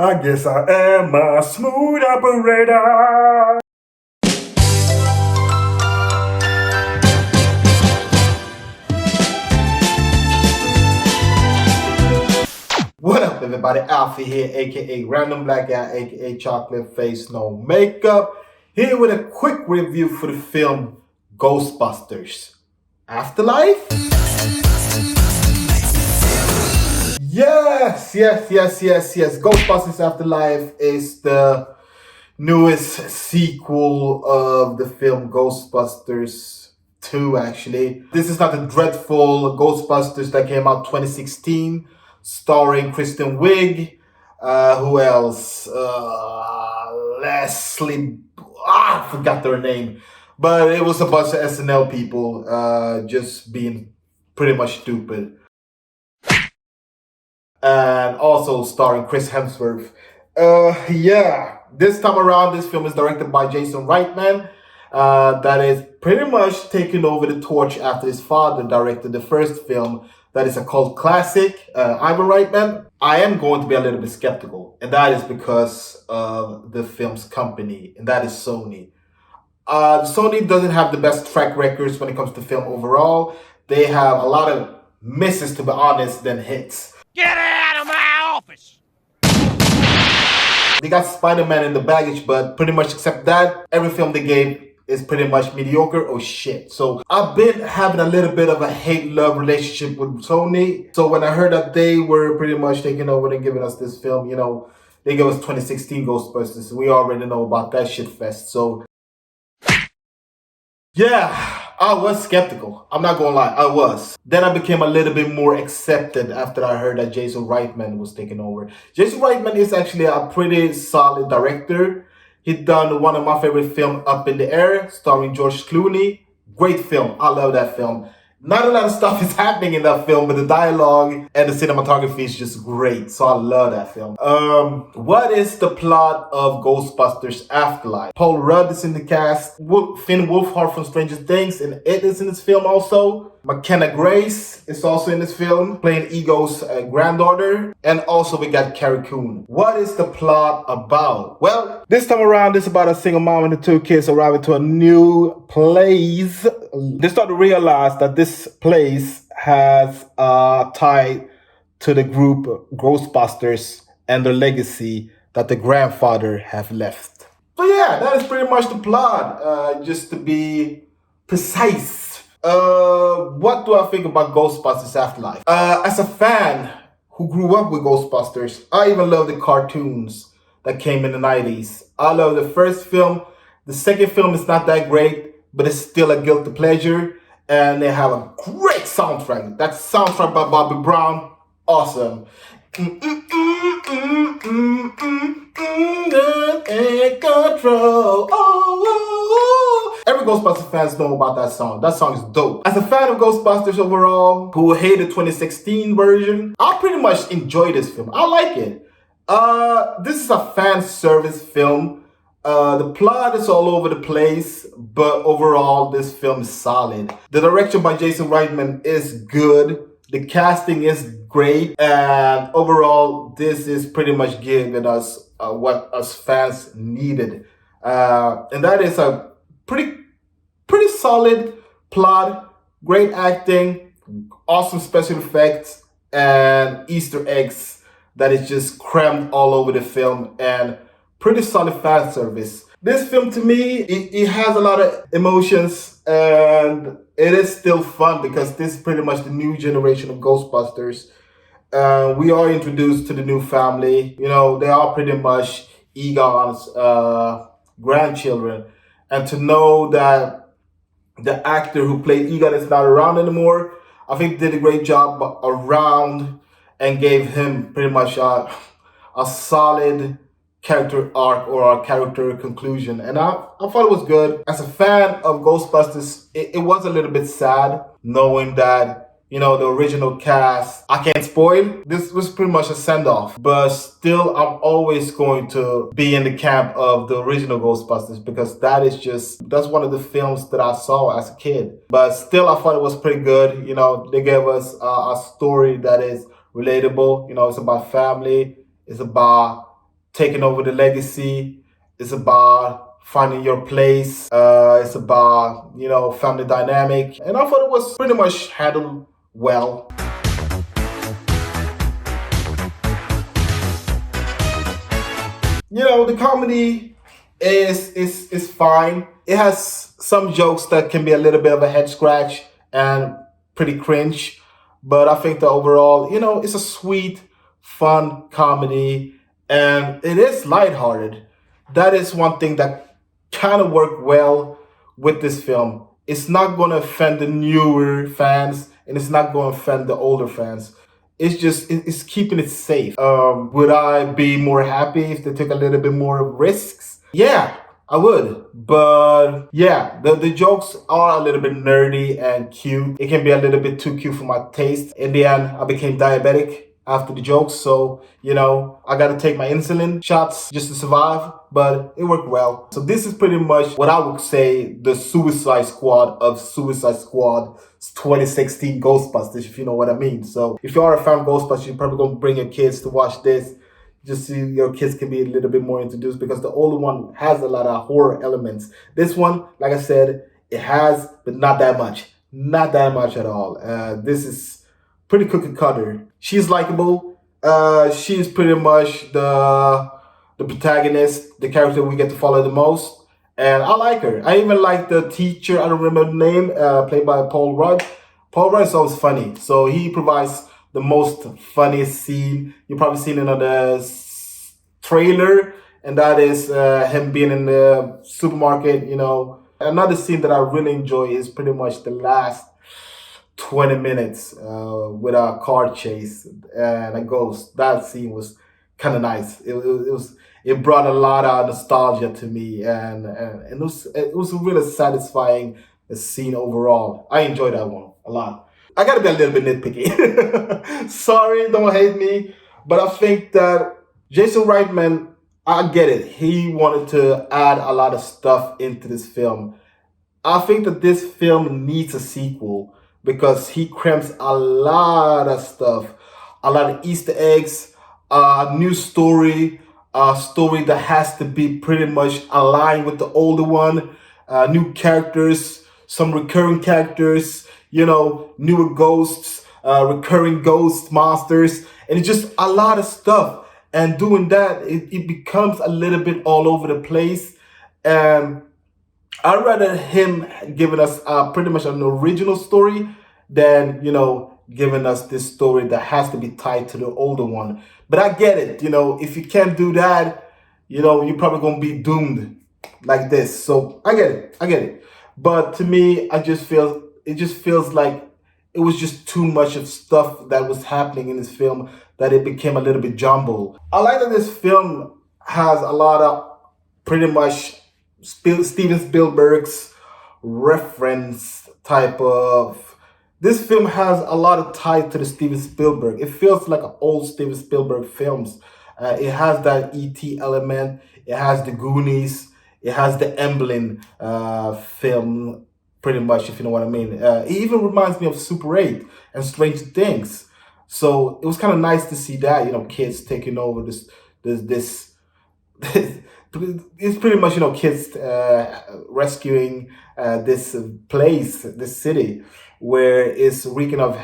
I guess I am a smooth operator. What up, everybody? Alfie here, aka Random Black Guy, aka Chocolate Face No Makeup, here with a quick review for the film Ghostbusters Afterlife. Yes. Ghostbusters Afterlife is the newest sequel of the film Ghostbusters 2, actually. This is not the dreadful Ghostbusters that came out 2016, starring Kristen Wiig. Who else? Leslie. I forgot their name. But it was a bunch of SNL people just being pretty much stupid. And also starring Chris Hemsworth. This time around, this film is directed by Jason Reitman. That is pretty much taking over the torch after his father directed the first film. That is a cult classic, Ivan Reitman. I am going to be a little bit skeptical, and that is because of the film's company, and that is Sony. Sony doesn't have the best track records when it comes to film overall. They have a lot of misses, to be honest, than hits. Get out of my office! They got Spider-Man in the baggage, but pretty much except that, every film they gave is pretty much mediocre or shit. So I've been having a little bit of a hate-love relationship with Sony. So when I heard that they were pretty much taking over and giving us this film, they gave us 2016 Ghostbusters. We already know about that shit fest. So yeah, I was skeptical. I'm not gonna lie, I was. Then I became a little bit more accepted after I heard that Jason Reitman was taking over. Jason Reitman is actually a pretty solid director. He done one of my favorite films, Up in the Air, starring George Clooney. Great film. I love that film. Not a lot of stuff is happening in that film, but the dialogue and the cinematography is just great. So I love that film. What is the plot of Ghostbusters Afterlife? Paul Rudd is in the cast. Finn Wolfhard from Stranger Things, and It is in this film also. McKenna Grace is also in this film, playing Ego's granddaughter. And also we got Carrie Coon. What is the plot about? Well, this time around, it's about a single mom and the two kids arriving to a new place. They start to realize that this place has tied to the group Ghostbusters and their legacy that the grandfather have left. So yeah, that is pretty much the plot. Just to be precise. What do I think about Ghostbusters Afterlife? As a fan who grew up with Ghostbusters, I even love the cartoons that came in the 90s. I love the first film. The second film is not that great, but it's still a guilty pleasure. And they have a great soundtrack. That soundtrack by Bobby Brown, awesome. Control. Every Ghostbusters fans know about that song. That song is dope. As a fan of Ghostbusters overall, who hated the 2016 version, I pretty much enjoy this film. I like it. This is a fan service film. The plot is all over the place, but overall, this film is solid. The direction by Jason Reitman is good. The casting is great, and overall, this is pretty much giving us what us fans needed, and that is a pretty solid plot, great acting, awesome special effects, and Easter eggs that is just crammed all over the film, and pretty solid fan service. This film, to me, it has a lot of emotions, and it is still fun because this is pretty much the new generation of Ghostbusters. We are introduced to the new family. They are pretty much Egon's grandchildren. And to know that the actor who played Egon is not around anymore, I think did a great job around and gave him pretty much a solid character arc or a character conclusion, and I thought it was good. As a fan of Ghostbusters, it was a little bit sad knowing that the original cast, I can't spoil, this was pretty much a send-off, but still I'm always going to be in the camp of the original Ghostbusters because that's one of the films that I saw as a kid. But still, I thought it was pretty good. They gave us a story that is relatable. It's about family, it's about taking over the legacy. It's about finding your place. It's about, family dynamic. And I thought it was pretty much handled well. The comedy is fine. It has some jokes that can be a little bit of a head scratch and pretty cringe, but I think that overall, it's a sweet, fun comedy, and it is lighthearted. That is one thing that kind of worked well with this film. It's not going to offend the newer fans, and it's not going to offend the older fans. It's keeping it safe. Would I be more happy if they took a little bit more risks? Yeah, I would. But yeah, the jokes are a little bit nerdy and cute. It can be a little bit too cute for my taste. In the end, I became diabetic after the jokes, so I gotta take my insulin shots just to survive, but it worked well. So this is pretty much what I would say the Suicide Squad of Suicide Squad 2016 Ghostbusters, if you know what I mean. So if you are a fan of Ghostbusters, you're probably gonna bring your kids to watch this, just so your kids can be a little bit more introduced, because the older one has a lot of horror elements. This one, like I said, it has, but not that much. Not that much at all. This is pretty cookie cutter. She's likable. She's pretty much the protagonist, the character we get to follow the most. And I like her. I even like the teacher, I don't remember the name, played by Paul Rudd. Paul Rudd is always funny. So he provides the most funniest scene. You've probably seen it on the trailer. And that is him being in the supermarket, Another scene that I really enjoy is pretty much the last 20 minutes with a car chase and a ghost. That scene was kind of nice. It brought a lot of nostalgia to me, and it was a really satisfying scene overall. I enjoyed that one a lot. I gotta be a little bit nitpicky. Sorry, don't hate me, but I think that Jason Reitman, I get it. He wanted to add a lot of stuff into this film. I think that this film needs a sequel, because he cramps a lot of stuff, a lot of Easter eggs, a new story, a story that has to be pretty much aligned with the older one, new characters, some recurring characters, newer ghosts, recurring ghost monsters, and it's just a lot of stuff. And doing that, it becomes a little bit all over the place. And I'd rather him giving us pretty much an original story than, giving us this story that has to be tied to the older one. But I get it, if you can't do that, you're probably going to be doomed like this. So I get it. But to me, it just feels like it was just too much of stuff that was happening in this film that it became a little bit jumbled. I like that this film has a lot of pretty much Steven Spielberg's reference type of. This film has a lot of ties to the Steven Spielberg. It feels like an old Steven Spielberg films. It has that E.T. element. It has the Goonies. It has the Emblem film, pretty much, if you know what I mean. It even reminds me of Super 8 and Stranger Things. So it was kind of nice to see that, kids taking over this it's pretty much, kids rescuing this place, this city, where it's reeking of,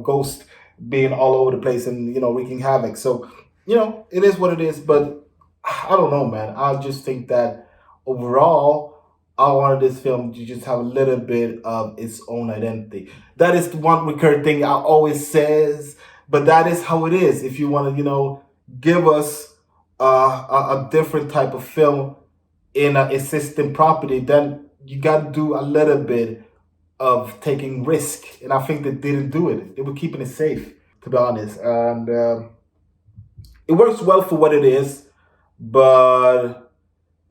ghosts being all over the place and, wreaking havoc. So, it is what it is. But I don't know, man. I just think that overall, I wanted this film to just have a little bit of its own identity. That is the one recurring thing I always says, but that is how it is. If you want to, give us a different type of film in an existing property, then you got to do a little bit of taking risk. And I think they didn't do it. They were keeping it safe, to be honest. And it works well for what it is, but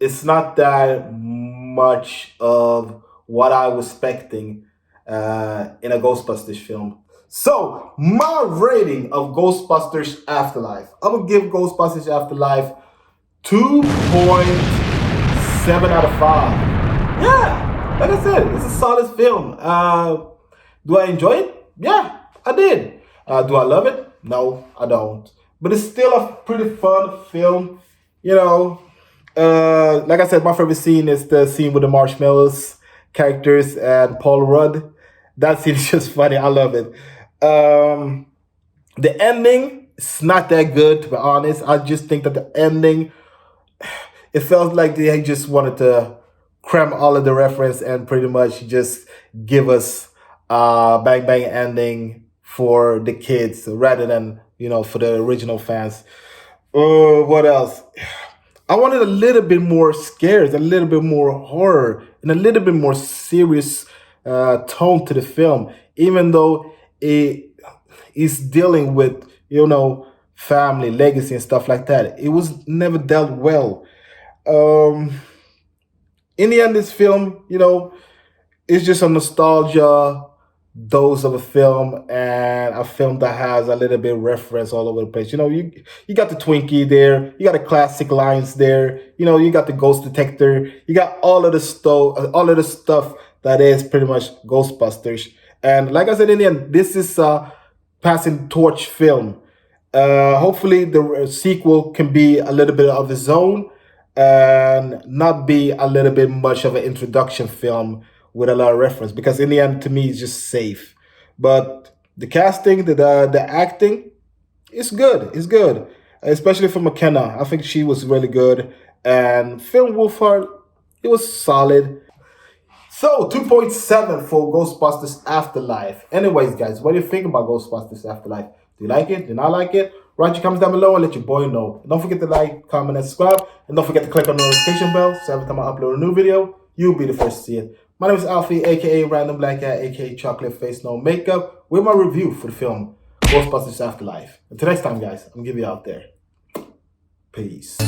it's not that much of what I was expecting in a Ghostbusters film. So, my rating of Ghostbusters Afterlife. I'm going to give Ghostbusters Afterlife 2.7 out of 5. Yeah, like I said, it's a solid film. Do I enjoy it? Yeah, I did. Do I love it? No, I don't. But it's still a pretty fun film. You know, like I said, my favorite scene is the scene with the marshmallows characters and Paul Rudd. That scene is just funny. I love it. Um, the ending is not that good, to be honest. I just think that the ending, it felt like they just wanted to cram all of the reference and pretty much just give us bang bang ending for the kids rather than for the original fans. What else? I wanted a little bit more scares, a little bit more horror, and a little bit more serious tone to the film, even though it is dealing with family legacy and stuff like that. It was never dealt well. Um, in the end, this film, it's just a nostalgia dose of a film and a film that has a little bit of reference all over the place. You got the Twinkie there, you got the classic lines there, you got the ghost detector, you got all of the stuff that is pretty much Ghostbusters. And like I said, in the end, this is a passing torch film. Hopefully, the sequel can be a little bit of its own and not be a little bit much of an introduction film with a lot of reference. Because in the end, to me, it's just safe. But the casting, the acting, it's good. It's good, especially for McKenna. I think she was really good. And Film Wolfhard, it was solid. So, 2.7 for Ghostbusters Afterlife. Anyways, guys, what do you think about Ghostbusters Afterlife? Do you like it? Do you not like it? Write your comments down below and let your boy know. And don't forget to like, comment, and subscribe. And don't forget to click on the notification bell so every time I upload a new video, you'll be the first to see it. My name is Alfie, aka Random Black Cat, aka Chocolate Face No Makeup, with my review for the film Ghostbusters Afterlife. Until next time, guys, I'm gonna give you out there. Peace.